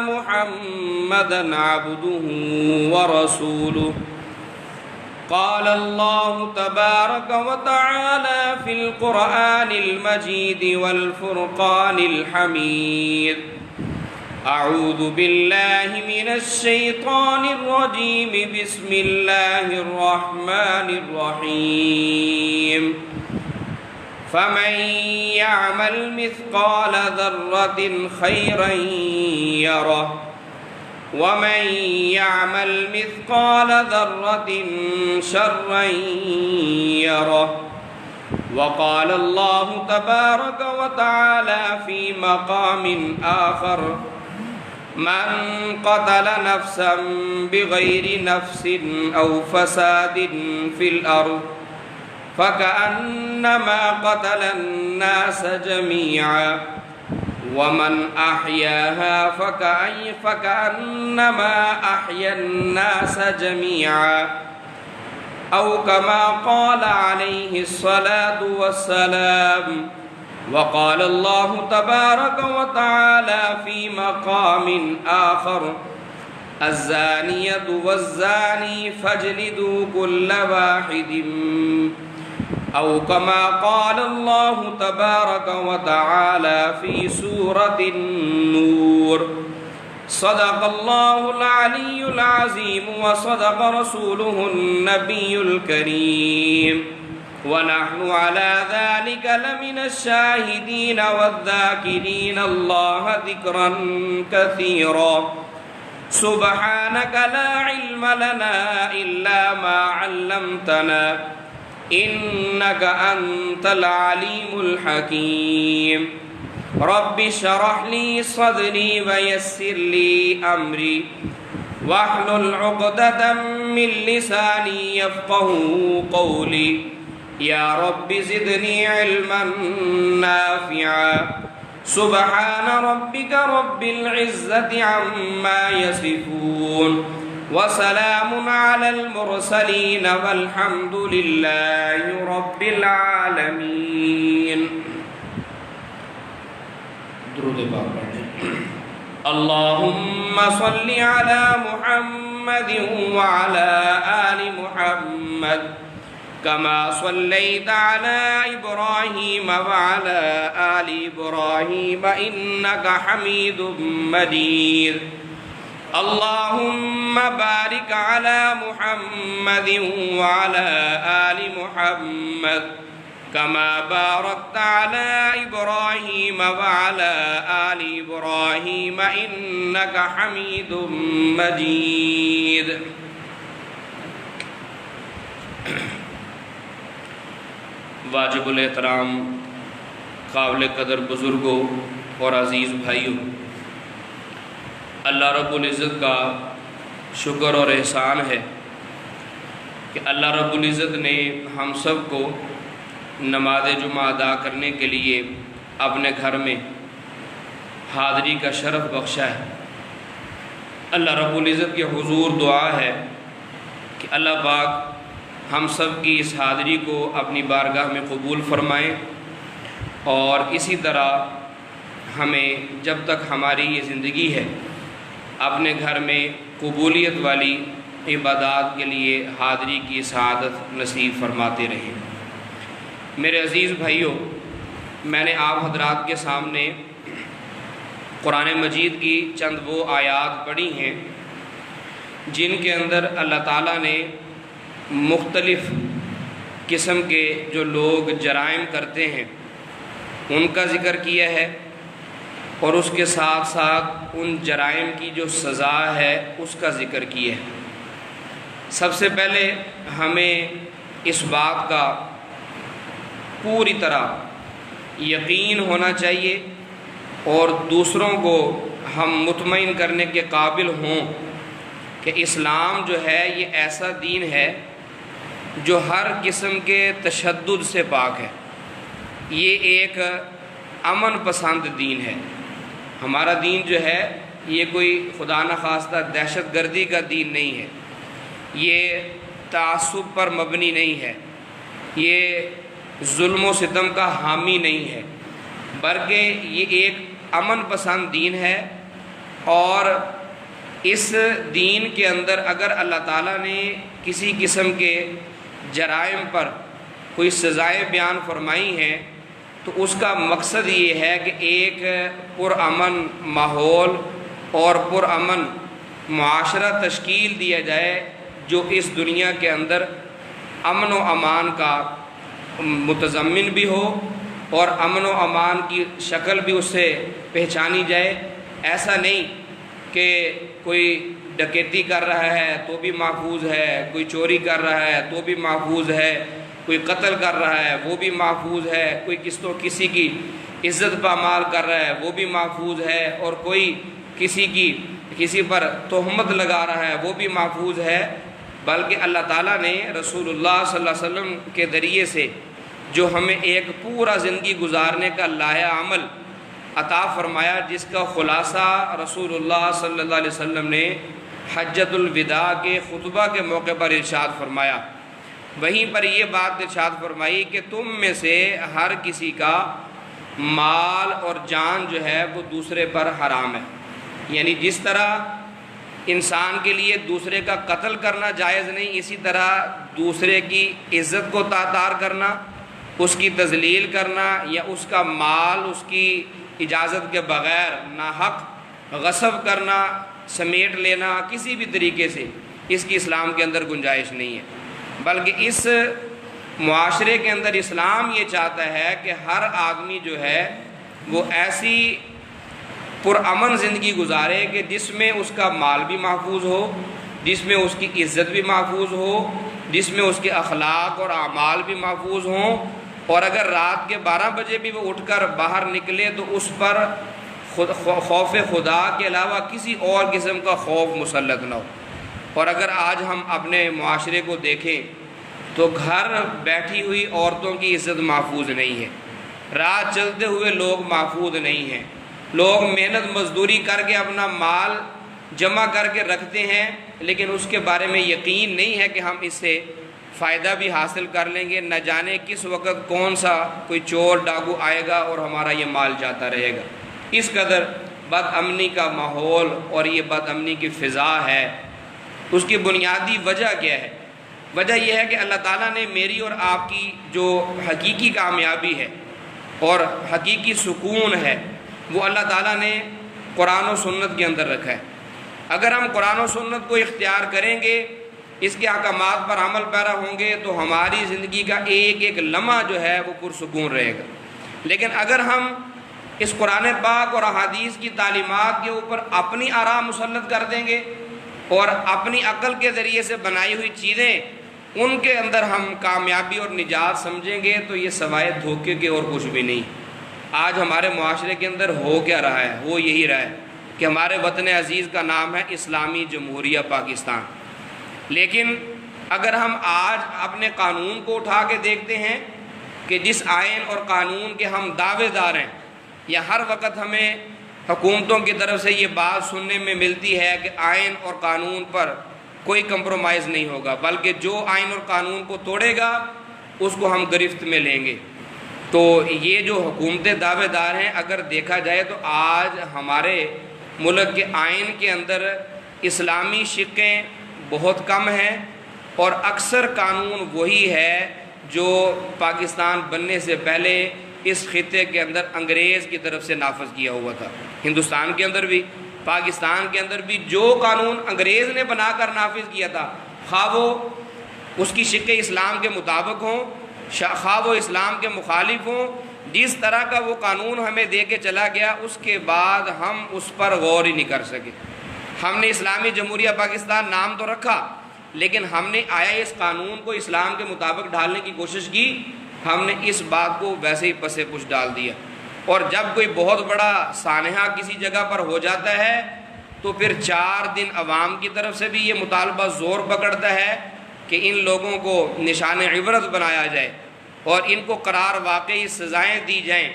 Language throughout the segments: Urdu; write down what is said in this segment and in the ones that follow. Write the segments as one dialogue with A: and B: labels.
A: محمدا عبده ورسوله. قال الله تبارك وتعالى في القرآن المجيد والفرقان الحميد: أعوذ بالله من الشيطان الرجيم. بسم الله الرحمن الرحيم. فمن يعمل مثقال ذرة خيرا يره ومن يعمل مثقال ذرة شرا يره. وقال الله تبارك وتعالى في مقام آخر: من قتل نفسا بغير نفس أو فساد في الأرض فكأنما قتل الناس جميعا ومن أحياها فكأنما أحيا الناس جميعا أو كما قال عليه الصلاة والسلام. وقال الله تبارك وتعالى في مقام آخر: الزانية والزاني فاجلدوا كل واحد، أو كما قال الله تبارك وتعالى في سورة النور. صدق الله العلي العظيم وصدق رسوله النبي الكريم، ونحن على ذلك لمن الشاهدين والذاكرين الله ذكرا كثيرا. سبحانك لا علم لنا إلا ما علمتنا إنك أنت العليم الحكيم. رب اشرح لي صدري ويسر لي أمري واحلل عقدة من لساني يفقهوا قولي. يا رب زدني علما نافعا. سبحان ربك رب العزة عما يصفون وسلام على المرسلين والحمد لله رب العالمين. درود پاک پڑھیں. اللهم صل على محمد وعلى آل محمد كما صليت على إبراهيم وعلى آل إبراهيم إنك حميد مجيد. اللهم بارك على محمد وعلى آل محمد كما باركت على إبراهيم وعلى آل إبراهيم إنك حميد مجيد. واجب الاحترام قابل قدر بزرگوں اور عزیز بھائیوں، اللہ رب العزت کا شکر اور احسان ہے کہ اللہ رب العزت نے ہم سب کو نماز جمعہ ادا کرنے کے لیے اپنے گھر میں حاضری کا شرف بخشا ہے. اللہ رب العزت کے حضور دعا ہے کہ اللہ پاک ہم سب کی اس حاضری کو اپنی بارگاہ میں قبول فرمائیں، اور اسی طرح ہمیں جب تک ہماری یہ زندگی ہے اپنے گھر میں قبولیت والی عبادات کے لیے حاضری کی سعادت نصیب فرماتے رہیں. میرے عزیز بھائیوں، میں نے آپ حضرات کے سامنے قرآن مجید کی چند وہ آیات پڑھی ہیں جن کے اندر اللہ تعالیٰ نے مختلف قسم کے جو لوگ جرائم کرتے ہیں ان کا ذکر کیا ہے، اور اس کے ساتھ ساتھ ان جرائم کی جو سزا ہے اس کا ذکر کیا ہے. سب سے پہلے ہمیں اس بات کا پوری طرح یقین ہونا چاہیے اور دوسروں کو ہم مطمئن کرنے کے قابل ہوں کہ اسلام جو ہے یہ ایسا دین ہے جو ہر قسم کے تشدد سے پاک ہے. یہ ایک امن پسند دین ہے. ہمارا دین جو ہے یہ کوئی خدا نخواستہ دہشت گردی کا دین نہیں ہے، یہ تعصب پر مبنی نہیں ہے، یہ ظلم و ستم کا حامی نہیں ہے، بلکہ یہ ایک امن پسند دین ہے اور اس دین کے اندر اگر اللہ تعالیٰ نے کسی قسم کے جرائم پر کوئی سزائیں بیان فرمائی ہیں تو اس کا مقصد یہ ہے کہ ایک پرامن ماحول اور پرامن معاشرہ تشکیل دیا جائے جو اس دنیا کے اندر امن و امان کا متضمن بھی ہو اور امن و امان کی شکل بھی اس سے پہچانی جائے۔ ایسا نہیں کہ کوئی ڈکیتی کر رہا ہے تو بھی محفوظ ہے، کوئی چوری کر رہا ہے تو بھی محفوظ ہے، کوئی قتل کر رہا ہے وہ بھی محفوظ ہے، کوئی کسی کی عزت پامال کر رہا ہے وہ بھی محفوظ ہے، اور کوئی کسی پر تہمت لگا رہا ہے وہ بھی محفوظ ہے۔ بلکہ اللہ تعالیٰ نے رسول اللہ صلی اللہ علیہ وسلم کے ذریعے سے جو ہمیں ایک پورا زندگی گزارنے کا لائحہ عمل عطا فرمایا، جس کا خلاصہ رسول اللہ صلی اللہ علیہ وسلم نے حجۃ الوداع کے خطبہ کے موقع پر ارشاد فرمایا، وہیں پر یہ بات ارشاد فرمائی کہ تم میں سے ہر کسی کا مال اور جان جو ہے وہ دوسرے پر حرام ہے۔ یعنی جس طرح انسان کے لیے دوسرے کا قتل کرنا جائز نہیں، اسی طرح دوسرے کی عزت کو تعطار کرنا، اس کی تذلیل کرنا یا اس کا مال اس کی اجازت کے بغیر ناحق غصب کرنا، سمیٹ لینا کسی بھی طریقے سے، اس کی اسلام کے اندر گنجائش نہیں ہے۔ بلکہ اس معاشرے کے اندر اسلام یہ چاہتا ہے کہ ہر آدمی جو ہے وہ ایسی پرامن زندگی گزارے کہ جس میں اس کا مال بھی محفوظ ہو، جس میں اس کی عزت بھی محفوظ ہو، جس میں اس کے اخلاق اور اعمال بھی محفوظ ہوں، اور اگر رات کے 12 بجے بھی وہ اٹھ کر باہر نکلے تو اس پر خوف خدا کے علاوہ کسی اور قسم کا خوف مسلط نہ ہو۔ اور اگر آج ہم اپنے معاشرے کو دیکھیں تو گھر بیٹھی ہوئی عورتوں کی عزت محفوظ نہیں ہے، رات چلتے ہوئے لوگ محفوظ نہیں ہیں، لوگ محنت مزدوری کر کے اپنا مال جمع کر کے رکھتے ہیں لیکن اس کے بارے میں یقین نہیں ہے کہ ہم اس سے فائدہ بھی حاصل کر لیں گے، نہ جانے کس وقت کون سا کوئی چور ڈاکو آئے گا اور ہمارا یہ مال جاتا رہے گا۔ اس قدر بد امنی کا ماحول اور یہ بد امنی کی فضا ہے۔ اس کی بنیادی وجہ کیا ہے؟ وجہ یہ ہے کہ اللہ تعالیٰ نے میری اور آپ کی جو حقیقی کامیابی ہے اور حقیقی سکون ہے وہ اللہ تعالیٰ نے قرآن و سنت کے اندر رکھا ہے۔ اگر ہم قرآن و سنت کو اختیار کریں گے، اس کے احکامات پر عمل پیرا ہوں گے تو ہماری زندگی کا ایک ایک لمحہ جو ہے وہ پرسکون رہے گا۔ لیکن اگر ہم اس قرآن پاک اور احادیث کی تعلیمات کے اوپر اپنی آراء مسلط کر دیں گے اور اپنی عقل کے ذریعے سے بنائی ہوئی چیزیں ان کے اندر ہم کامیابی اور نجات سمجھیں گے تو یہ سوائے دھوکے کے اور کچھ بھی نہیں۔ آج ہمارے معاشرے کے اندر ہو کیا رہا ہے؟ وہ یہی رہا ہے کہ ہمارے وطن عزیز کا نام ہے اسلامی جمہوریہ پاکستان، لیکن اگر ہم آج اپنے قانون کو اٹھا کے دیکھتے ہیں کہ جس آئین اور قانون کے ہم دعوے دار ہیں، یا ہر وقت ہمیں حکومتوں کی طرف سے یہ بات سننے میں ملتی ہے کہ آئین اور قانون پر کوئی کمپرومائز نہیں ہوگا، بلکہ جو آئین اور قانون کو توڑے گا اس کو ہم گرفت میں لیں گے۔ تو یہ جو حکومتیں دعوے دار ہیں، اگر دیکھا جائے تو آج ہمارے ملک کے آئین کے اندر اسلامی شقیں بہت کم ہیں، اور اکثر قانون وہی ہے جو پاکستان بننے سے پہلے اس خطے کے اندر انگریز کی طرف سے نافذ کیا ہوا تھا۔ ہندوستان کے اندر بھی، پاکستان کے اندر بھی جو قانون انگریز نے بنا کر نافذ کیا تھا، خواہ وہ اس کی شق اسلام کے مطابق ہوں، خواہ وہ اسلام کے مخالف ہوں، جس طرح کا وہ قانون ہمیں دے کے چلا گیا اس کے بعد ہم اس پر غور ہی نہیں کر سکے۔ ہم نے اسلامی جمہوریہ پاکستان نام تو رکھا، لیکن ہم نے آیا اس قانون کو اسلام کے مطابق ڈالنے کی کوشش کی، ہم نے اس بات کو ویسے ہی پسے پش ڈال دیا۔ اور جب کوئی بہت بڑا سانحہ کسی جگہ پر ہو جاتا ہے تو پھر 4 دن عوام کی طرف سے بھی یہ مطالبہ زور پکڑتا ہے کہ ان لوگوں کو نشان عبرت بنایا جائے اور ان کو قرار واقعی سزائیں دی جائیں،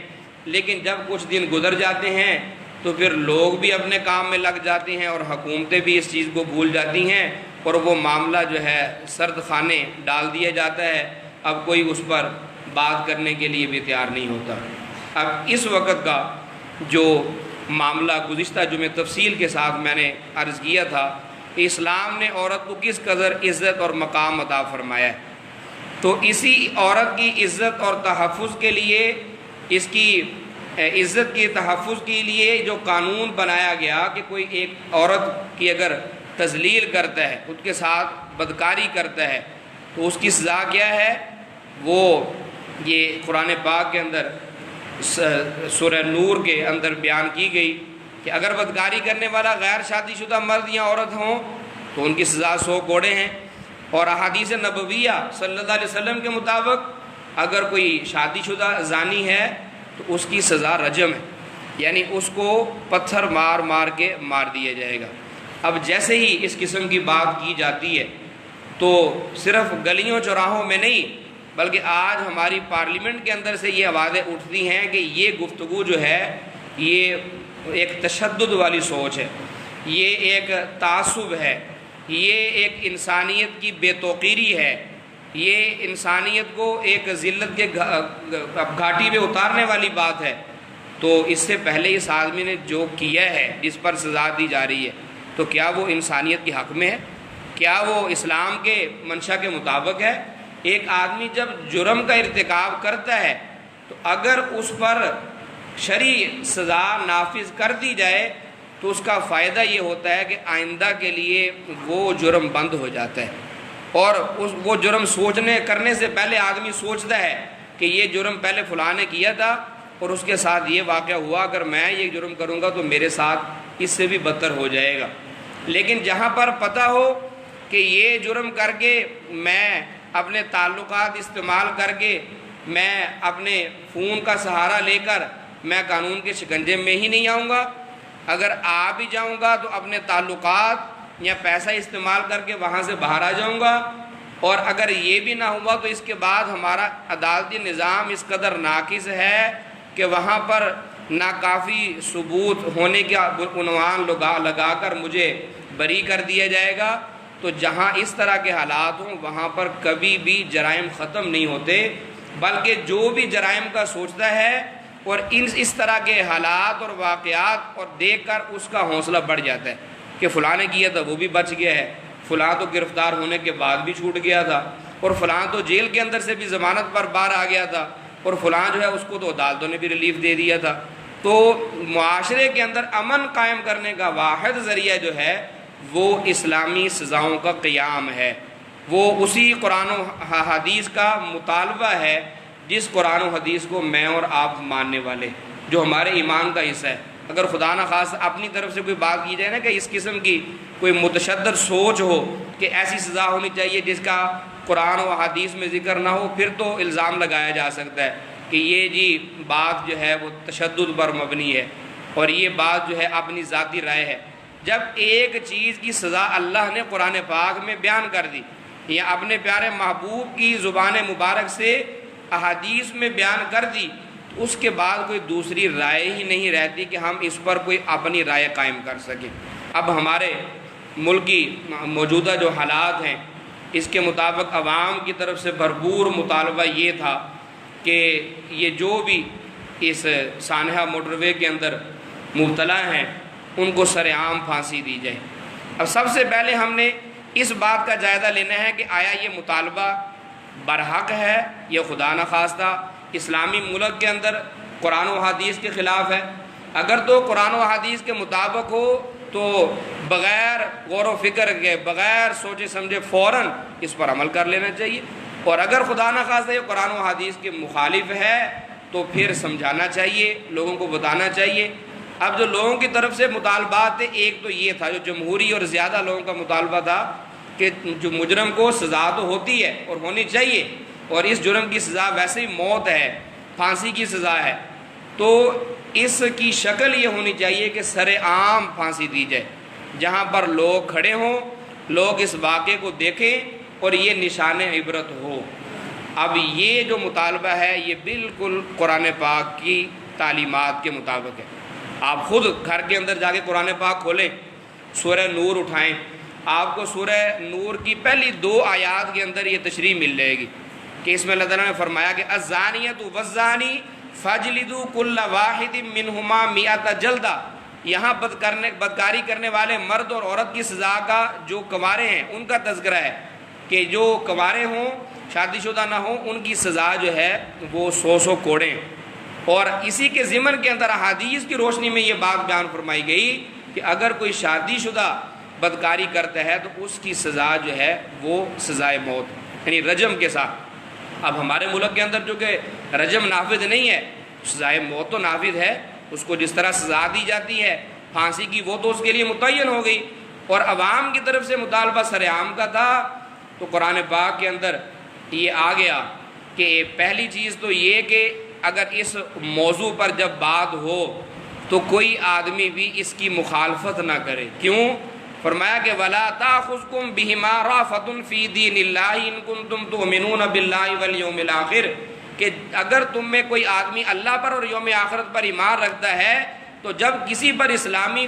A: لیکن جب کچھ دن گزر جاتے ہیں تو پھر لوگ بھی اپنے کام میں لگ جاتے ہیں اور حکومتیں بھی اس چیز کو بھول جاتی ہیں، اور وہ معاملہ جو ہے سرد خانے ڈال دیا جاتا ہے۔ اب کوئی اس پر بات کرنے کے لیے بھی تیار نہیں ہوتا۔ اب اس وقت کا جو معاملہ گزشتہ جمعے تفصیل کے ساتھ میں نے عرض کیا تھا کہ اسلام نے عورت کو کس قدر عزت اور مقام عطا فرمایا ہے، تو اسی عورت کی عزت اور تحفظ کے لیے، اس کی عزت کے تحفظ کے لیے جو قانون بنایا گیا کہ کوئی ایک عورت کی اگر تذلیل کرتا ہے، اس کے ساتھ بدکاری کرتا ہے، تو اس کی سزا کیا ہے، وہ یہ قرآن پاک کے اندر سورہ نور کے اندر بیان کی گئی کہ اگر بدکاری کرنے والا غیر شادی شدہ مرد یا عورت ہوں تو ان کی سزا 100 کوڑے ہیں، اور احادیث نبویہ صلی اللہ علیہ وسلم کے مطابق اگر کوئی شادی شدہ زانی ہے تو اس کی سزا رجم ہے، یعنی اس کو پتھر مار مار کے مار دیا جائے گا۔ اب جیسے ہی اس قسم کی بات کی جاتی ہے تو صرف گلیوں چوراہوں میں نہیں بلکہ آج ہماری پارلیمنٹ کے اندر سے یہ آوازیں اٹھتی ہیں کہ یہ گفتگو جو ہے یہ ایک تشدد والی سوچ ہے، یہ ایک تعصب ہے، یہ ایک انسانیت کی بے توقیری ہے، یہ انسانیت کو ایک ذلت کے گھاٹی پہ اتارنے والی بات ہے۔ تو اس سے پہلے اس آدمی نے جو کیا ہے، جس پر سزا دی جا رہی ہے، تو کیا وہ انسانیت کے حق میں ہے؟ کیا وہ اسلام کے منشا کے مطابق ہے؟ ایک آدمی جب جرم کا ارتکاب کرتا ہے تو اگر اس پر شرعی سزا نافذ کر دی جائے تو اس کا فائدہ یہ ہوتا ہے کہ آئندہ کے لیے وہ جرم بند ہو جاتا ہے، اور وہ جرم سوچنے کرنے سے پہلے آدمی سوچتا ہے کہ یہ جرم پہلے فلاں نے کیا تھا اور اس کے ساتھ یہ واقعہ ہوا، اگر میں یہ جرم کروں گا تو میرے ساتھ اس سے بھی بدتر ہو جائے گا۔ لیکن جہاں پر پتہ ہو کہ یہ جرم کر کے میں اپنے تعلقات استعمال کر کے، میں اپنے فون کا سہارا لے کر میں قانون کے شکنجے میں ہی نہیں آؤں گا، اگر آ بھی جاؤں گا تو اپنے تعلقات یا پیسہ استعمال کر کے وہاں سے باہر آ جاؤں گا، اور اگر یہ بھی نہ ہوا تو اس کے بعد ہمارا عدالتی نظام اس قدر ناقص ہے کہ وہاں پر ناکافی ثبوت ہونے کا عنوان لگا کر مجھے بری کر دیا جائے گا، تو جہاں اس طرح کے حالات ہوں وہاں پر کبھی بھی جرائم ختم نہیں ہوتے، بلکہ جو بھی جرائم کا سوچتا ہے اور اس طرح کے حالات اور واقعات اور دیکھ کر اس کا حوصلہ بڑھ جاتا ہے کہ فلاں نے کیا تھا وہ بھی بچ گیا ہے، فلاں تو گرفتار ہونے کے بعد بھی چھوٹ گیا تھا، اور فلاں تو جیل کے اندر سے بھی ضمانت پر باہر آ گیا تھا، اور فلاں جو ہے اس کو تو عدالتوں نے بھی ریلیف دے دیا تھا۔ تو معاشرے کے اندر امن قائم کرنے کا واحد ذریعہ جو ہے وہ اسلامی سزاؤں کا قیام ہے، وہ اسی قرآن و حدیث کا مطالبہ ہے جس قرآن و حدیث کو میں اور آپ ماننے والے، جو ہمارے ایمان کا حصہ ہے۔ اگر خدا نخواستہ اپنی طرف سے کوئی بات کی جائے نا کہ اس قسم کی کوئی متشدد سوچ ہو کہ ایسی سزا ہونی چاہیے جس کا قرآن و حدیث میں ذکر نہ ہو، پھر تو الزام لگایا جا سکتا ہے کہ یہ جی بات جو ہے وہ تشدد پر مبنی ہے، اور یہ بات جو ہے اپنی ذاتی رائے ہے۔ جب ایک چیز کی سزا اللہ نے قرآن پاک میں بیان کر دی یا اپنے پیارے محبوب کی زبان مبارک سے احادیث میں بیان کر دی، تو اس کے بعد کوئی دوسری رائے ہی نہیں رہتی کہ ہم اس پر کوئی اپنی رائے قائم کر سکیں۔ اب ہمارے ملک کی موجودہ جو حالات ہیں اس کے مطابق عوام کی طرف سے بھرپور مطالبہ یہ تھا کہ یہ جو بھی اس سانحہ موٹر وے کے اندر مبتلا ہیں ان کو سر عام پھانسی دی جائے۔ اب سب سے پہلے ہم نے اس بات کا جائزہ لینا ہے کہ آیا یہ مطالبہ برحق ہے یا خدا نخواستہ اسلامی ملک کے اندر قرآن و حدیث کے خلاف ہے۔ اگر تو قرآن و حدیث کے مطابق ہو تو بغیر غور و فکر کے، بغیر سوچے سمجھے فوراً اس پر عمل کر لینا چاہیے، اور اگر خدا نخواستہ یہ قرآن و حدیث کے مخالف ہے تو پھر سمجھانا چاہیے، لوگوں کو بتانا چاہیے۔ اب جو لوگوں کی طرف سے مطالبات تھے، ایک تو یہ تھا جو جمہوری اور زیادہ لوگوں کا مطالبہ تھا کہ جو مجرم کو سزا تو ہوتی ہے اور ہونی چاہیے، اور اس جرم کی سزا ویسے ہی موت ہے، پھانسی کی سزا ہے، تو اس کی شکل یہ ہونی چاہیے کہ سر عام پھانسی دی جائے، جہاں پر لوگ کھڑے ہوں، لوگ اس واقعے کو دیکھیں اور یہ نشان عبرت ہو۔ اب یہ جو مطالبہ ہے یہ بالکل قرآن پاک کی تعلیمات کے مطابق ہے۔ آپ خود گھر کے اندر جا کے قرآن پاک کھولیں، سورہ نور اٹھائیں، آپ کو سورہ نور کی پہلی 2 آیات کے اندر یہ تشریح مل جائے گی کہ اس میں اللہ تعالیٰ نے فرمایا کہ الزانیۃ والزانی فاجلدوا کل واحد منہما 100 جلدہ، یہاں بدکاری کرنے والے مرد اور عورت کی سزا کا جو کنوارے ہیں ان کا تذکرہ ہے کہ جو کنوارے ہوں شادی شدہ نہ ہوں ان کی سزا جو ہے وہ 100 کوڑے. اور اسی کے ضمن کے اندر احادیث کی روشنی میں یہ بات بیان فرمائی گئی کہ اگر کوئی شادی شدہ بدکاری کرتا ہے تو اس کی سزا جو ہے وہ سزائے موت یعنی رجم کے ساتھ. اب ہمارے ملک کے اندر جو کہ رجم نافذ نہیں ہے، سزائے موت تو نافذ ہے، اس کو جس طرح سزا دی جاتی ہے پھانسی کی وہ تو اس کے لیے متعین ہو گئی. اور عوام کی طرف سے مطالبہ سرعام کا تھا تو قرآن پاک کے اندر یہ آ گیا کہ پہلی چیز تو یہ کہ اگر اس موضوع پر جب بات ہو تو کوئی آدمی بھی اس کی مخالفت نہ کرے. کیوں؟ فرمایا کہ وَلَا تَأْخُذْكُمْ بِهِمَا رَأْفَةٌ فِي دِينِ اللَّهِ إِن كُنتُمْ تُؤْمِنُونَ بِاللَّهِ وَالْيَوْمِ الْآخِرِ کہ اگر تم میں کوئی آدمی اللہ پر اور یوم آخرت پر ایمان رکھتا ہے تو جب کسی پر اسلامی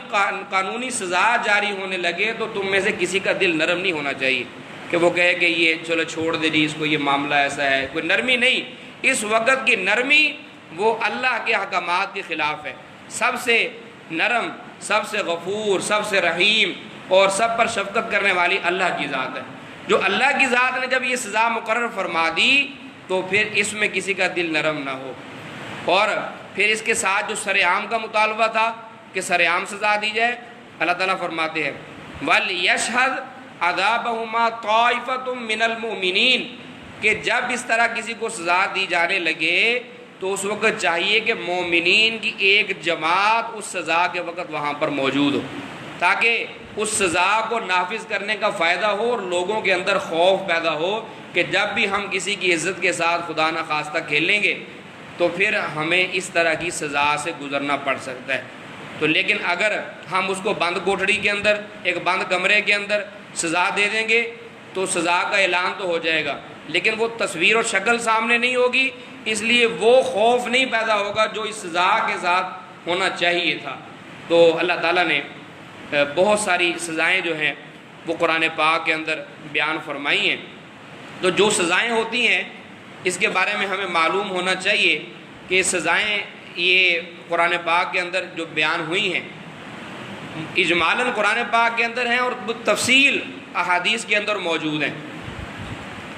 A: قانونی سزا جاری ہونے لگے تو تم میں سے کسی کا دل نرم نہیں ہونا چاہیے کہ وہ کہے کہ یہ چلو چھوڑ دے جی اس کو، یہ معاملہ ایسا ہے. کوئی نرمی نہیں. اس وقت کی نرمی وہ اللہ کے احکامات کے خلاف ہے. سب سے نرم، سب سے غفور، سب سے رحیم اور سب پر شفقت کرنے والی اللہ کی ذات ہے. جو اللہ کی ذات نے جب یہ سزا مقرر فرما دی تو پھر اس میں کسی کا دل نرم نہ ہو. اور پھر اس کے ساتھ جو سرعام کا مطالبہ تھا کہ سرعام سزا دی جائے، اللہ تعالیٰ فرماتے ہیں وَلْيَشْهَدْ عَذَابَهُمَا طَائِفَةٌ مِّنَ الْمُؤْمِنِينَ کہ جب اس طرح کسی کو سزا دی جانے لگے تو اس وقت چاہیے کہ مومنین کی ایک جماعت اس سزا کے وقت وہاں پر موجود ہو تاکہ اس سزا کو نافذ کرنے کا فائدہ ہو اور لوگوں کے اندر خوف پیدا ہو کہ جب بھی ہم کسی کی عزت کے ساتھ خدا نخواستہ کھیلیں گے تو پھر ہمیں اس طرح کی سزا سے گزرنا پڑ سکتا ہے. تو لیکن اگر ہم اس کو بند کوٹڑی کے اندر ایک بند کمرے کے اندر سزا دے دیں گے تو سزا کا اعلان تو ہو جائے گا لیکن وہ تصویر اور شکل سامنے نہیں ہوگی، اس لیے وہ خوف نہیں پیدا ہوگا جو اس سزا کے ساتھ ہونا چاہیے تھا. تو اللہ تعالیٰ نے بہت ساری سزائیں جو ہیں وہ قرآن پاک کے اندر بیان فرمائی ہیں. تو جو سزائیں ہوتی ہیں اس کے بارے میں ہمیں معلوم ہونا چاہیے کہ سزائیں یہ قرآن پاک کے اندر جو بیان ہوئی ہیں اجمالاً قرآن پاک کے اندر ہیں اور تفصیل احادیث کے اندر موجود ہیں.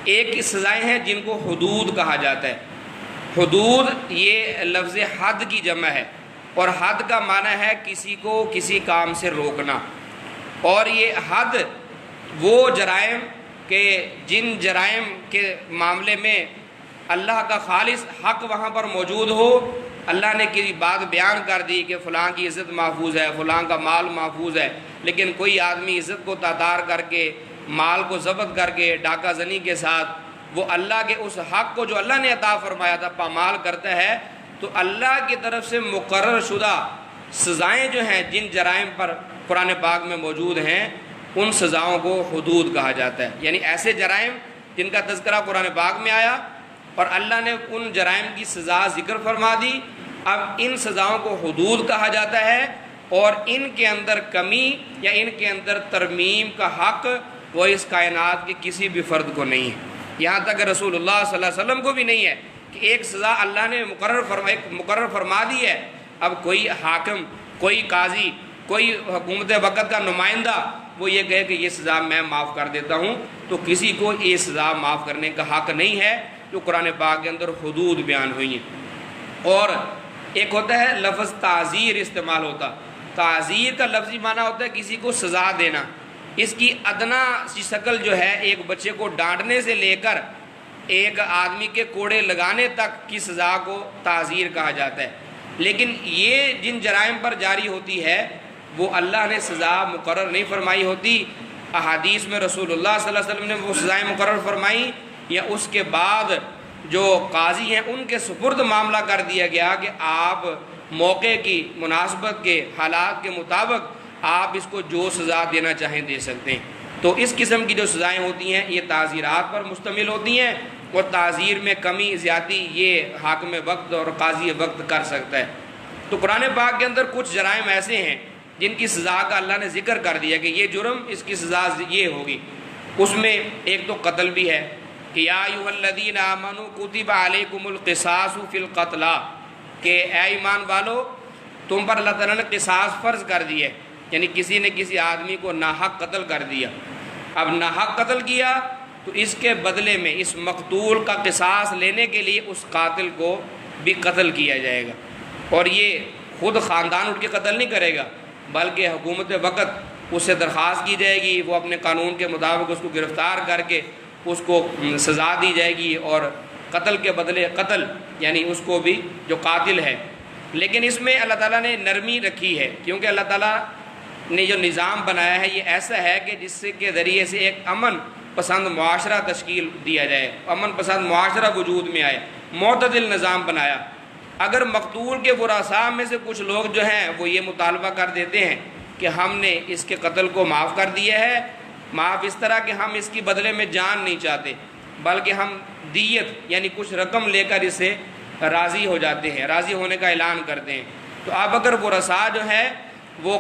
A: ایک سزائیں ہیں جن کو حدود کہا جاتا ہے. حدود یہ لفظ حد کی جمع ہے اور حد کا معنی ہے کسی کو کسی کام سے روکنا. اور یہ حد وہ جرائم کہ جن جرائم کے معاملے میں اللہ کا خالص حق وہاں پر موجود ہو. اللہ نے کسی بات بیان کر دی کہ فلاں کی عزت محفوظ ہے، فلاں کا مال محفوظ ہے، لیکن کوئی آدمی عزت کو تاتار کر کے مال کو ضبط کر کے ڈاکہ زنی کے ساتھ وہ اللہ کے اس حق کو جو اللہ نے عطا فرمایا تھا پامال کرتا ہے تو اللہ کی طرف سے مقرر شدہ سزائیں جو ہیں جن جرائم پر قرآن پاک میں موجود ہیں ان سزاؤں کو حدود کہا جاتا ہے. یعنی ایسے جرائم جن کا تذکرہ قرآن پاک میں آیا اور اللہ نے ان جرائم کی سزا ذکر فرما دی. اب ان سزاؤں کو حدود کہا جاتا ہے اور ان کے اندر کمی یا ان کے اندر ترمیم کا حق وہ اس کائنات کے کسی بھی فرد کو نہیں ہے. یہاں تک رسول اللہ صلی اللہ علیہ وسلم کو بھی نہیں ہے کہ ایک سزا اللہ نے مقرر فرما دی ہے، اب کوئی حاکم، کوئی قاضی، کوئی حکومت وقت کا نمائندہ وہ یہ کہے کہ یہ سزا میں معاف کر دیتا ہوں، تو کسی کو یہ سزا معاف کرنے کا حق نہیں ہے. جو قرآن پاک کے اندر حدود بیان ہوئی ہیں. اور ایک ہوتا ہے لفظ تعزیر استعمال ہوتا. تعزیر کا لفظی معنی ہوتا ہے کسی کو سزا دینا. اس کی ادنا سی شکل جو ہے ایک بچے کو ڈانٹنے سے لے کر ایک آدمی کے کوڑے لگانے تک کی سزا کو تعزیر کہا جاتا ہے. لیکن یہ جن جرائم پر جاری ہوتی ہے وہ اللہ نے سزا مقرر نہیں فرمائی ہوتی. احادیث میں رسول اللہ صلی اللہ علیہ وسلم نے وہ سزائیں مقرر فرمائی یا اس کے بعد جو قاضی ہیں ان کے سپرد معاملہ کر دیا گیا کہ آپ موقع کی مناسبت کے حالات کے مطابق آپ اس کو جو سزا دینا چاہیں دے سکتے ہیں. تو اس قسم کی جو سزائیں ہوتی ہیں یہ تعزیرات پر مشتمل ہوتی ہیں اور تعزیر میں کمی زیادتی یہ حاکم وقت اور قاضی وقت کر سکتا ہے. تو قرآن پاک کے اندر کچھ جرائم ایسے ہیں جن کی سزا کا اللہ نے ذکر کر دیا کہ یہ جرم اس کی سزا یہ ہوگی. اس میں ایک تو قتل بھی ہے کہ یا ایھا الذین آمنوا کتب علیکم القصاص فی القتلی کہ اے ایمان والو تم پر اللہ تعالیٰ نے قصاص فرض کر دی ہے، یعنی کسی نے کسی آدمی کو ناحق قتل کر دیا۔ اب ناحق قتل کیا تو اس کے بدلے میں اس مقتول کا قصاص لینے کے لیے اس قاتل کو بھی قتل کیا جائے گا، اور یہ خود خاندان اٹھ کے قتل نہیں کرے گا، بلکہ حکومت وقت اس سے درخواست کی جائے گی، وہ اپنے قانون کے مطابق اس کو گرفتار کر کے اس کو سزا دی جائے گی، اور قتل کے بدلے قتل، یعنی اس کو بھی جو قاتل ہے۔ لیکن اس میں اللہ تعالیٰ نے نرمی رکھی ہے، کیونکہ اللہ تعالیٰ نے جو نظام بنایا ہے یہ ایسا ہے کہ جس کے ذریعے سے ایک امن پسند معاشرہ تشکیل دیا جائے، امن پسند معاشرہ وجود میں آئے، معتدل نظام بنایا۔ اگر مقتول کے ورثاء میں سے کچھ لوگ جو ہیں وہ یہ مطالبہ کر دیتے ہیں کہ ہم نے اس کے قتل کو معاف کر دیا ہے، معاف اس طرح کہ ہم اس کی بدلے میں جان نہیں چاہتے، بلکہ ہم دیت یعنی کچھ رقم لے کر اس سے راضی ہو جاتے ہیں، راضی ہونے کا اعلان کرتے ہیں، تو اب اگر ورثاء جو ہے وہ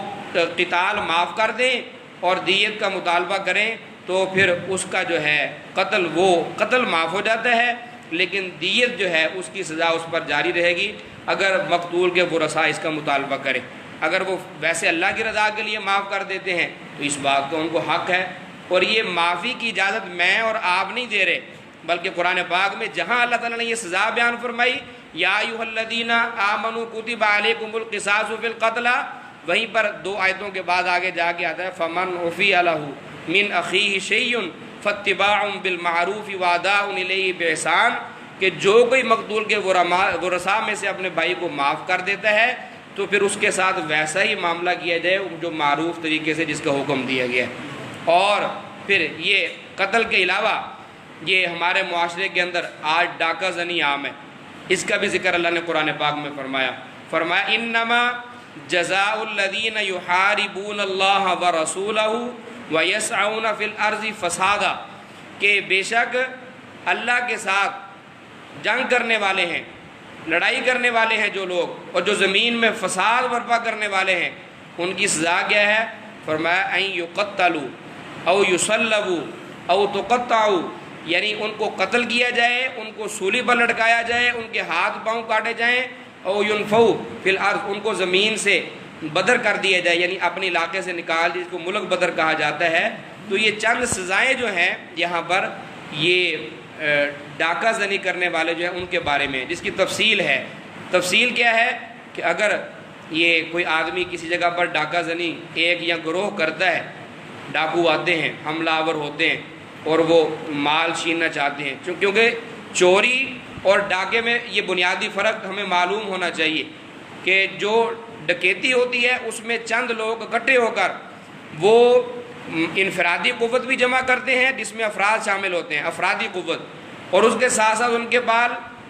A: قتال معاف کر دیں اور دیت کا مطالبہ کریں تو پھر اس کا جو ہے قتل معاف ہو جاتا ہے، لیکن دیت جو ہے اس کی سزا اس پر جاری رہے گی اگر مقتول کے ورثاء اس کا مطالبہ کریں۔ اگر وہ ویسے اللہ کی رضا کے لیے معاف کر دیتے ہیں تو اس بات کا ان کو حق ہے، اور یہ معافی کی اجازت میں اور آپ نہیں دے رہے، بلکہ قرآن پاک میں جہاں اللہ تعالیٰ نے یہ سزا بیان فرمائی یا ایھا الذین آمنوا کتب علیکم القصاص فی القتلی، وہیں پر 2 آیتوں کے بعد آگے جا کے آتا ہے فمن عفی لہ من اخیہ شیء فاتباع بالمعروف واداء الیہ باحسان، کہ جو کوئی مقتول کے ورثاء میں سے اپنے بھائی کو معاف کر دیتا ہے تو پھر اس کے ساتھ ویسا ہی معاملہ کیا جائے جو معروف طریقے سے جس کا حکم دیا گیا ہے۔ اور پھر یہ قتل کے علاوہ یہ ہمارے معاشرے کے اندر آج ڈاکہ زنی عام ہے، اس کا بھی ذکر اللہ نے قرآن پاک میں فرمایا انما جزاء الذین یحاربون اللہ ورسولہ ویسعون فی الارض فسادا، کہ بے شک اللہ کے ساتھ جنگ کرنے والے ہیں، لڑائی کرنے والے ہیں جو لوگ، اور جو زمین میں فساد برپا کرنے والے ہیں، ان کی سزا کیا ہے؟ فرمایا ان یقتلوا او یصلبوا او تقطعوا، یعنی ان کو قتل کیا جائے، ان کو سولی پر لٹکایا جائے، ان کے ہاتھ پاؤں کاٹے جائیں، او ینفوا فی الارض، ان کو زمین سے بدر کر دیا جائے، یعنی اپنے علاقے سے نکال، جس کو ملک بدر کہا جاتا ہے۔ تو یہ چند سزائیں جو ہیں یہاں پر یہ ڈاکہ زنی کرنے والے جو ہیں ان کے بارے میں، جس کی تفصیل ہے۔ تفصیل کیا ہے کہ اگر یہ کوئی آدمی کسی جگہ پر ڈاکہ زنی ایک یا گروہ کرتا ہے، ڈاکو آتے ہیں، حملہ آور ہوتے ہیں اور وہ مال چھیننا چاہتے ہیں، کیونکہ چوری اور ڈاکے میں یہ بنیادی فرق ہمیں معلوم ہونا چاہیے کہ جو ڈکیتی ہوتی ہے اس میں چند لوگ اکٹھے ہو کر وہ انفرادی قوت بھی جمع کرتے ہیں جس میں افراد شامل ہوتے ہیں، افرادی قوت، اور اس کے ساتھ ساتھ ان کے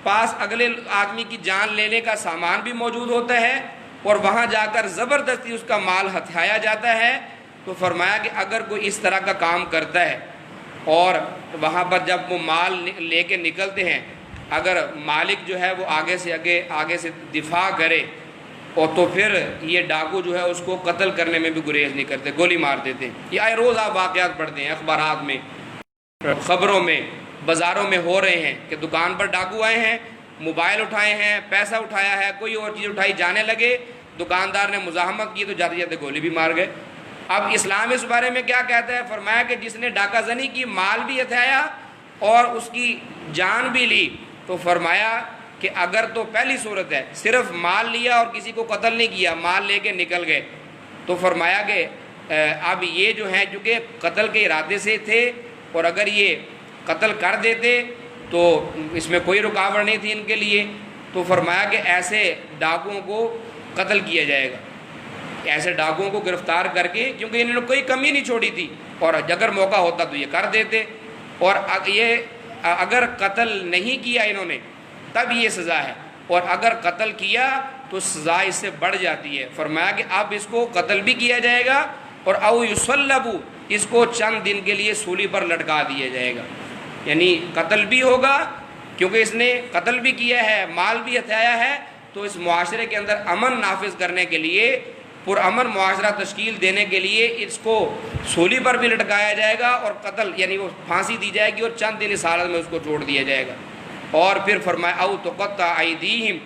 A: پاس اگلے آدمی کی جان لینے کا سامان بھی موجود ہوتا ہے، اور وہاں جا کر زبردستی اس کا مال ہتھیایا جاتا ہے۔ تو فرمایا کہ اگر کوئی اس طرح کا کام کرتا ہے اور وہاں پر جب وہ مال لے کے نکلتے ہیں، اگر مالک جو ہے وہ آگے سے دفاع کرے، اور تو پھر یہ ڈاکو جو ہے اس کو قتل کرنے میں بھی گریز نہیں کرتے، گولی مار دیتے ہیں۔ یہ آئے روز آپ واقعات پڑھتے ہیں اخبارات میں، خبروں میں، بازاروں میں ہو رہے ہیں کہ دکان پر ڈاکو آئے ہیں، موبائل اٹھائے ہیں، پیسہ اٹھایا ہے، کوئی اور چیز اٹھائی، جانے لگے، دکاندار نے مزاحمت کی تو جاتے جاتے گولی بھی مار گئے۔ اب اسلام اس بارے میں کیا کہتا ہے؟ فرمایا کہ جس نے ڈاکہ زنی کی، مال بھی ہتھیایا اور اس کی جان بھی لی، تو فرمایا کہ اگر تو پہلی صورت ہے صرف مال لیا اور کسی کو قتل نہیں کیا، مال لے کے نکل گئے، تو فرمایا کہ اب یہ جو ہیں چونکہ قتل کے ارادے سے تھے، اور اگر یہ قتل کر دیتے تو اس میں کوئی رکاوٹ نہیں تھی ان کے لیے، تو فرمایا کہ ایسے ڈاکوؤں کو قتل کیا جائے گا، ایسے ڈاکوؤں کو گرفتار کر کے، کیونکہ انہوں نے کوئی کمی نہیں چھوڑی تھی، اور اگر موقع ہوتا تو یہ کر دیتے، اور یہ اگر قتل نہیں کیا انہوں نے تب یہ سزا ہے، اور اگر قتل کیا تو سزا اس سے بڑھ جاتی ہے۔ فرمایا کہ اب اس کو قتل بھی کیا جائے گا، اور او یصلبوا، اس کو چند دن کے لیے سولی پر لٹکا دیا جائے گا، یعنی قتل بھی ہوگا کیونکہ اس نے قتل بھی کیا ہے، مال بھی ہتھیایا ہے، تو اس معاشرے کے اندر امن نافذ کرنے کے لیے، پرامن معاشرہ تشکیل دینے کے لیے اس کو سولی پر بھی لٹکایا جائے گا، اور قتل یعنی وہ پھانسی دی جائے گی، اور چند دن اس حالت میں اس کو چھوڑ دیا جائے گا۔ اور پھر فرمایا او تقطع ایدیہم،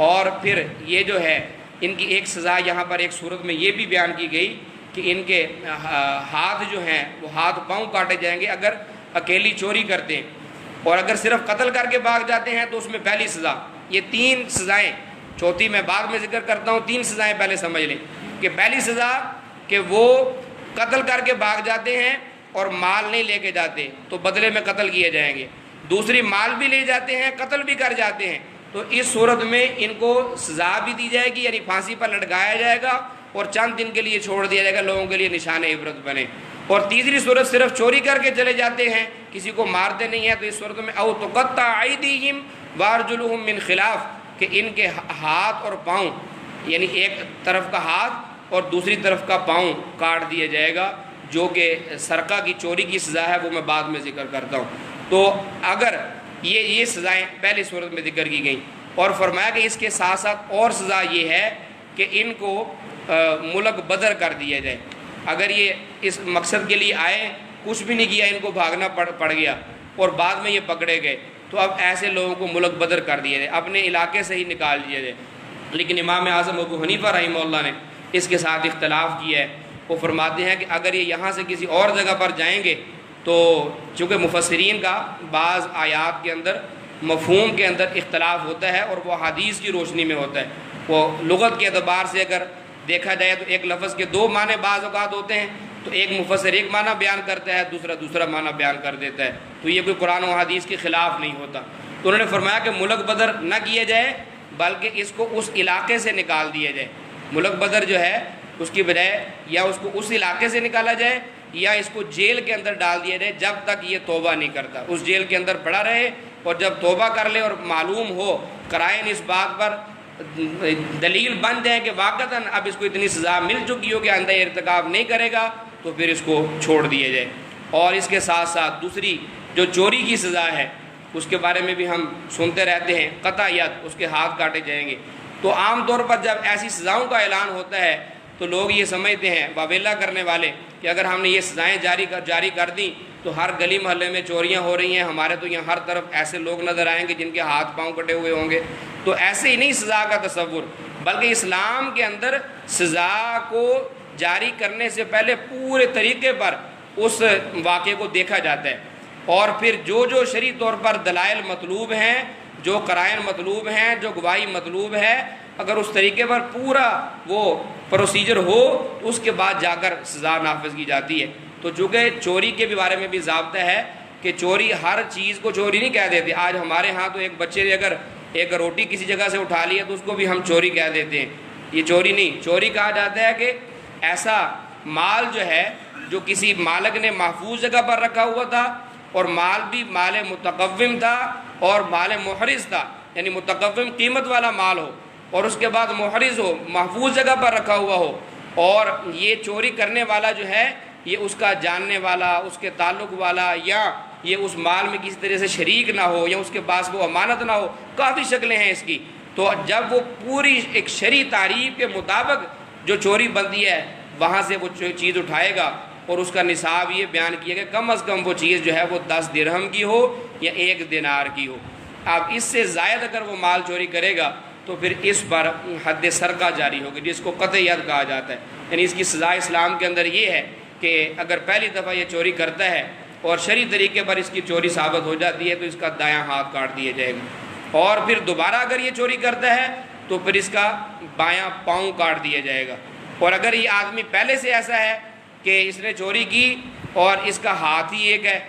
A: اور پھر یہ جو ہے ان کی ایک سزا یہاں پر ایک صورت میں یہ بھی بیان کی گئی کہ ان کے ہاتھ جو ہیں وہ ہاتھ پاؤں کاٹے جائیں گے اگر اکیلی چوری کرتے ہیں، اور اگر صرف قتل کر کے بھاگ جاتے ہیں تو اس میں پہلی سزا، یہ 3 سزائیں، چوتھی میں بعد میں ذکر کرتا ہوں، 3 سزائیں پہلے سمجھ لیں کہ پہلی سزا کہ وہ قتل کر کے بھاگ جاتے ہیں اور مال نہیں لے کے جاتے تو بدلے میں قتل کیے جائیں گے، دوسری مال بھی لے جاتے ہیں قتل بھی کر جاتے ہیں تو اس صورت میں ان کو سزا بھی دی جائے گی، یعنی پھانسی پر لٹکایا جائے گا اور چند دن کے لیے چھوڑ دیا جائے گا، لوگوں کے لیے نشان عبرت بنے۔ اور تیسری صورت صرف چوری کر کے چلے جاتے ہیں، کسی کو مارتے نہیں ہیں، تو اس صورت میں او تقطع ایدیہم وارجلہم من خلاف، کہ ان کے ہاتھ اور پاؤں، یعنی ایک طرف کا ہاتھ اور دوسری طرف کا پاؤں کاٹ دیا جائے گا، جو کہ سرقہ کی چوری کی سزا ہے، وہ میں بعد میں ذکر کرتا ہوں۔ تو اگر یہ سزائیں پہلی صورت میں ذکر کی گئیں، اور فرمایا کہ اس کے ساتھ ساتھ اور سزا یہ ہے کہ ان کو ملک بدر کر دیا جائے، اگر یہ اس مقصد کے لیے آئے، کچھ بھی نہیں کیا، ان کو بھاگنا پڑ گیا اور بعد میں یہ پکڑے گئے، تو اب ایسے لوگوں کو ملک بدر کر دیا جائے، اپنے علاقے سے ہی نکال دیا جائے۔ لیکن امام اعظم ابو حنیفہ رحمہ اللہ نے اس کے ساتھ اختلاف کیا ہے، وہ فرماتے ہیں کہ اگر یہ یہاں سے کسی اور جگہ پر جائیں گے تو چونکہ مفسرین کا بعض آیات کے اندر مفہوم کے اندر اختلاف ہوتا ہے اور وہ حدیث کی روشنی میں ہوتا ہے، وہ لغت کے اعتبار سے اگر دیکھا جائے تو ایک لفظ کے 2 معنی بعض اوقات ہوتے ہیں، تو ایک مفسر ایک معنی بیان کرتا ہے، دوسرا معنی بیان کر دیتا ہے، تو یہ کوئی قرآن و حدیث کے خلاف نہیں ہوتا۔ تو انہوں نے فرمایا کہ ملک بدر نہ کیا جائے بلکہ اس کو اس علاقے سے نکال دیا جائے، ملک بدر جو ہے اس کی بجائے یا اس کو اس علاقے سے نکالا جائے یا اس کو جیل کے اندر ڈال دیا جائے جب تک یہ توبہ نہیں کرتا، اس جیل کے اندر پڑا رہے، اور جب توبہ کر لے اور معلوم ہو قرائن اس بات پر دلیل بن جائے کہ واقعتاً اب اس کو اتنی سزا مل چکی ہو کہ آئندہ ارتکاب نہیں کرے گا، تو پھر اس کو چھوڑ دیا جائے۔ اور اس کے ساتھ ساتھ دوسری جو چوری کی سزا ہے اس کے بارے میں بھی ہم سنتے رہتے ہیں، قطع ید، اس کے ہاتھ کاٹے جائیں گے۔ تو عام طور پر جب ایسی سزاؤں کا اعلان ہوتا ہے تو لوگ یہ سمجھتے ہیں واویلا کرنے والے کہ اگر ہم نے یہ سزائیں جاری کر دیں تو ہر گلی محلے میں چوریاں ہو رہی ہیں، ہمارے تو یہاں ہر طرف ایسے لوگ نظر آئیں گے جن کے ہاتھ پاؤں کٹے ہوئے ہوں گے۔ تو ایسے ہی نہیں سزا کا تصور، بلکہ اسلام کے اندر سزا کو جاری کرنے سے پہلے پورے طریقے پر اس واقعے کو دیکھا جاتا ہے، اور پھر جو شرعی طور پر دلائل مطلوب ہیں، جو قرائن مطلوب ہیں، جو گواہی مطلوب ہے، اگر اس طریقے پر پورا وہ پروسیجر ہو تو اس کے بعد جا کر سزا نافذ کی جاتی ہے۔ تو چونکہ چوری کے بھی بارے میں بھی ضابطہ ہے کہ چوری ہر چیز کو چوری نہیں کہہ دیتے۔ آج ہمارے ہاں تو ایک بچے نے اگر ایک روٹی کسی جگہ سے اٹھا لی ہے تو اس کو بھی ہم چوری کہہ دیتے ہیں، یہ چوری نہیں، چوری کہا جاتا ہے کہ ایسا مال جو ہے جو کسی مالک نے محفوظ جگہ پر رکھا ہوا تھا، اور مال بھی مال متقوم تھا اور مال محرز تھا، یعنی متقوم قیمت والا مال ہو اور اس کے بعد محرز ہو، محفوظ جگہ پر رکھا ہوا ہو، اور یہ چوری کرنے والا جو ہے یہ اس کا جاننے والا، اس کے تعلق والا، یا یہ اس مال میں کسی طرح سے شریک نہ ہو، یا اس کے پاس وہ امانت نہ ہو، کافی شکلیں ہیں اس کی۔ تو جب وہ پوری ایک شرعی تعریف کے مطابق جو چوری بنتی ہے وہاں سے وہ چیز اٹھائے گا، اور اس کا نصاب یہ بیان کیا کہ کم از کم وہ چیز جو ہے وہ 10 درہم کی ہو یا 1 دینار کی ہو۔ اب اس سے زائد اگر وہ مال چوری کرے گا تو پھر اس پر حد سرقہ جاری ہوگی، جس کو قطع ید کہا جاتا ہے، یعنی اس کی سزا اسلام کے اندر یہ ہے کہ اگر پہلی دفعہ یہ چوری کرتا ہے اور شرعی طریقے پر اس کی چوری ثابت ہو جاتی ہے تو اس کا دایاں ہاتھ کاٹ دیا جائے گا، اور پھر دوبارہ اگر یہ چوری کرتا ہے تو پھر اس کا بایاں پاؤں کاٹ دیا جائے گا۔ اور اگر یہ آدمی پہلے سے ایسا ہے کہ اس نے چوری کی اور اس کا ہاتھ ہی ایک ہے،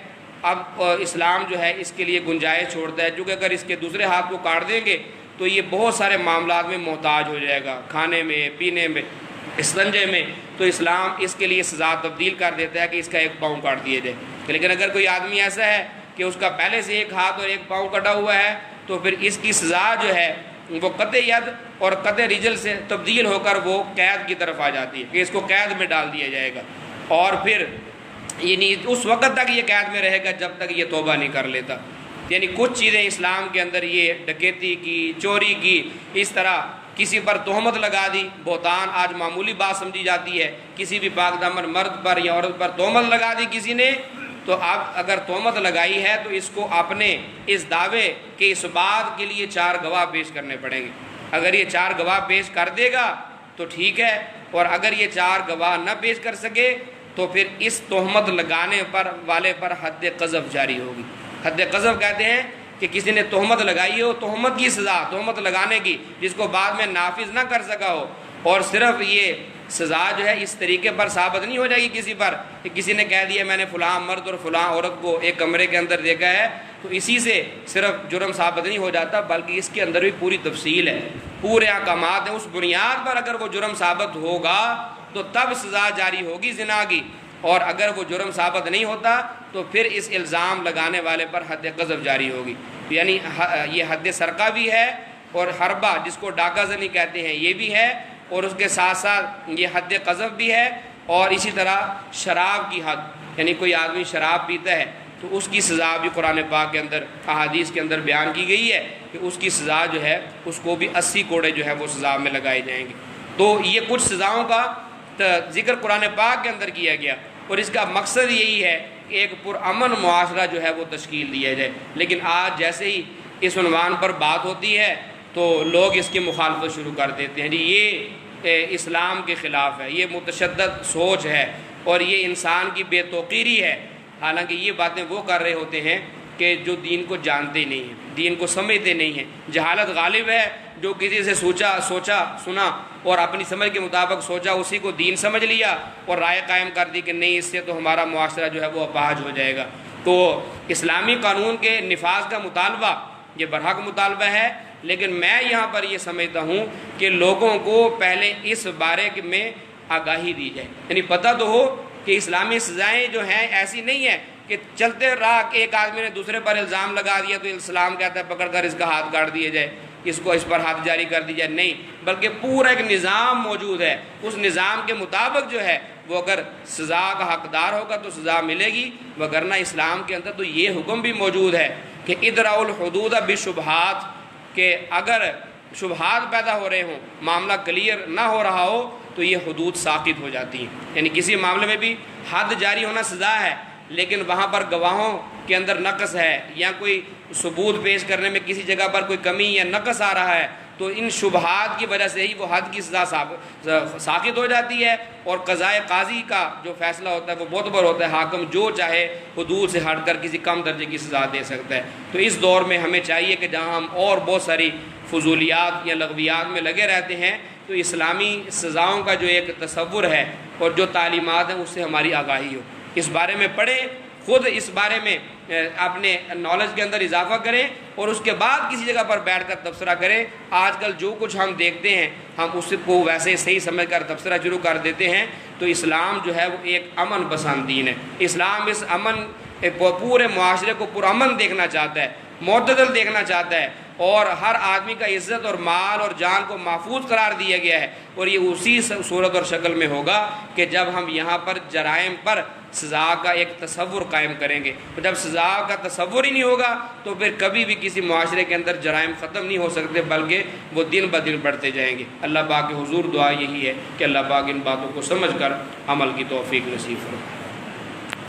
A: اب اسلام جو ہے اس کے لیے گنجائش چھوڑتا ہے، کیونکہ اگر اس کے دوسرے ہاتھ کو کاٹ دیں گے تو یہ بہت سارے معاملات میں محتاج ہو جائے گا، کھانے میں، پینے میں، استنجے میں، تو اسلام اس کے لیے سزا تبدیل کر دیتا ہے کہ اس کا 1 پاؤں کاٹ دیا جائے۔ لیکن اگر کوئی آدمی ایسا ہے کہ اس کا پہلے سے 1 ہاتھ اور 1 پاؤں کٹا ہوا ہے تو پھر اس کی سزا جو ہے وہ قطع ید اور قطع رجل سے تبدیل ہو کر وہ قید کی طرف آ جاتی ہے کہ اس کو قید میں ڈال دیا جائے گا، اور پھر یعنی اس وقت تک یہ قید میں رہے گا جب تک یہ توبہ نہیں کر لیتا۔ یعنی کچھ چیزیں اسلام کے اندر یہ ڈکیتی کی، چوری کی، اس طرح کسی پر تہمت لگا دی، بہتان آج معمولی بات سمجھی جاتی ہے، کسی بھی پاک دامن مرد پر یا عورت پر تہمت لگا دی کسی نے، تو اب اگر تہمت لگائی ہے تو اس کو اپنے اس دعوے کے اس بات کے لیے 4 گواہ پیش کرنے پڑیں گے، اگر یہ 4 گواہ پیش کر دے گا تو ٹھیک ہے، اور اگر یہ 4 گواہ نہ پیش کر سکے تو پھر اس تہمت لگانے والے پر حد قذف جاری ہوگی۔ حد قذف کہتے ہیں کہ کسی نے تہمت لگائی ہو، تہمت کی سزا، تہمت لگانے کی، جس کو بعد میں نافذ نہ کر سکا ہو، اور صرف یہ سزا جو ہے اس طریقے پر ثابت نہیں ہو جائے گی کسی پر کہ کسی نے کہہ دیا میں نے فلاں مرد اور فلاں عورت کو ایک کمرے کے اندر دیکھا ہے، تو اسی سے صرف جرم ثابت نہیں ہو جاتا، بلکہ اس کے اندر بھی پوری تفصیل ہے، پورے احکامات ہیں۔ اس بنیاد پر اگر وہ جرم ثابت ہوگا تو تب سزا جاری ہوگی زنا کی، اور اگر وہ جرم ثابت نہیں ہوتا تو پھر اس الزام لگانے والے پر حد قذف جاری ہوگی۔ یعنی یہ حد سرقہ بھی ہے، اور حربہ جس کو ڈاکہ زنی کہتے ہیں یہ بھی ہے، اور اس کے ساتھ ساتھ یہ حد قذف بھی ہے، اور اسی طرح شراب کی حد، یعنی کوئی آدمی شراب پیتا ہے تو اس کی سزا بھی قرآن پاک کے اندر، احادیث کے اندر بیان کی گئی ہے کہ اس کی سزا جو ہے اس کو بھی 80 کوڑے جو ہے وہ سزا میں لگائے جائیں گے۔ تو یہ کچھ سزاؤں کا ذکر قرآن پاک کے اندر کیا گیا، اور اس کا مقصد یہی ہے کہ ایک پرامن معاشرہ جو ہے وہ تشکیل دیا جائے۔ لیکن آج جیسے ہی اس عنوان پر بات ہوتی ہے تو لوگ اس کی مخالفت شروع کر دیتے ہیں، جی یہ اسلام کے خلاف ہے، یہ متشدد سوچ ہے، اور یہ انسان کی بے توقیری ہے۔ حالانکہ یہ باتیں وہ کر رہے ہوتے ہیں کہ جو دین کو جانتے نہیں ہیں، دین کو سمجھتے نہیں ہیں، جہالت غالب ہے، جو کسی سے سوچا سنا اور اپنی سمجھ کے مطابق سوچا اسی کو دین سمجھ لیا، اور رائے قائم کر دی کہ نہیں اس سے تو ہمارا معاشرہ جو ہے وہ اپاہج ہو جائے گا۔ تو اسلامی قانون کے نفاذ کا مطالبہ یہ برحق مطالبہ ہے، لیکن میں یہاں پر یہ سمجھتا ہوں کہ لوگوں کو پہلے اس بارے میں آگاہی دی جائے، یعنی پتہ تو ہو کہ اسلامی سزائیں جو ہیں ایسی نہیں ہیں کہ چلتے راہ ایک آدمی نے دوسرے پر الزام لگا دیا تو اسلام کہتا ہے پکڑ کر اس کا ہاتھ کاٹ دیا جائے، اس پر حد جاری کر دی جائے، نہیں، بلکہ پورا ایک نظام موجود ہے۔ اس نظام کے مطابق جو ہے وہ اگر سزا کا حقدار ہوگا تو سزا ملے گی، وگرنہ اسلام کے اندر تو یہ حکم بھی موجود ہے کہ ادرأوا الحدود بالشبہات، کہ اگر شبہات پیدا ہو رہے ہوں، معاملہ کلیئر نہ ہو رہا ہو تو یہ حدود ساقط ہو جاتی ہیں۔ یعنی کسی معاملے میں بھی حد جاری ہونا سزا ہے، لیکن وہاں پر گواہوں کے اندر نقص ہے، یا کوئی ثبوت پیش کرنے میں کسی جگہ پر کوئی کمی یا نقص آ رہا ہے، تو ان شبہات کی وجہ سے ہی وہ حد کی سزا ساقط ہو جاتی ہے، اور قضائے قاضی کا جو فیصلہ ہوتا ہے وہ معتبر ہوتا ہے، حاکم جو چاہے حدود سے ہٹ کر کسی کم درجے کی سزا دے سکتا ہے۔ تو اس دور میں ہمیں چاہیے کہ جہاں ہم اور بہت ساری فضولیات یا لغویات میں لگے رہتے ہیں، تو اسلامی سزاؤں کا جو ایک تصور ہے اور جو تعلیمات ہیں اس سے ہماری آگاہی ہو، اس بارے میں پڑھیں، خود اس بارے میں اپنے نالج کے اندر اضافہ کریں، اور اس کے بعد کسی جگہ پر بیٹھ کر تبصرہ کریں۔ آج کل جو کچھ ہم دیکھتے ہیں ہم اس کو ویسے صحیح سمجھ کر تبصرہ شروع کر دیتے ہیں، تو اسلام جو ہے وہ ایک امن پسند دین ہے۔ اسلام اس امن پورے معاشرے کو پرامن دیکھنا چاہتا ہے، معتدل دیکھنا چاہتا ہے، اور ہر آدمی کا عزت اور مال اور جان کو محفوظ قرار دیا گیا ہے، اور یہ اسی صورت اور شکل میں ہوگا کہ جب ہم یہاں پر جرائم پر سزا کا ایک تصور قائم کریں گے۔ تو جب سزا کا تصور ہی نہیں ہوگا تو پھر کبھی بھی کسی معاشرے کے اندر جرائم ختم نہیں ہو سکتے، بلکہ وہ دن بدن بڑھتے جائیں گے۔ اللہ پاک کے حضور دعا یہی ہے کہ اللہ پاک ان باتوں کو سمجھ کر عمل کی توفیق نصیب فرمائے۔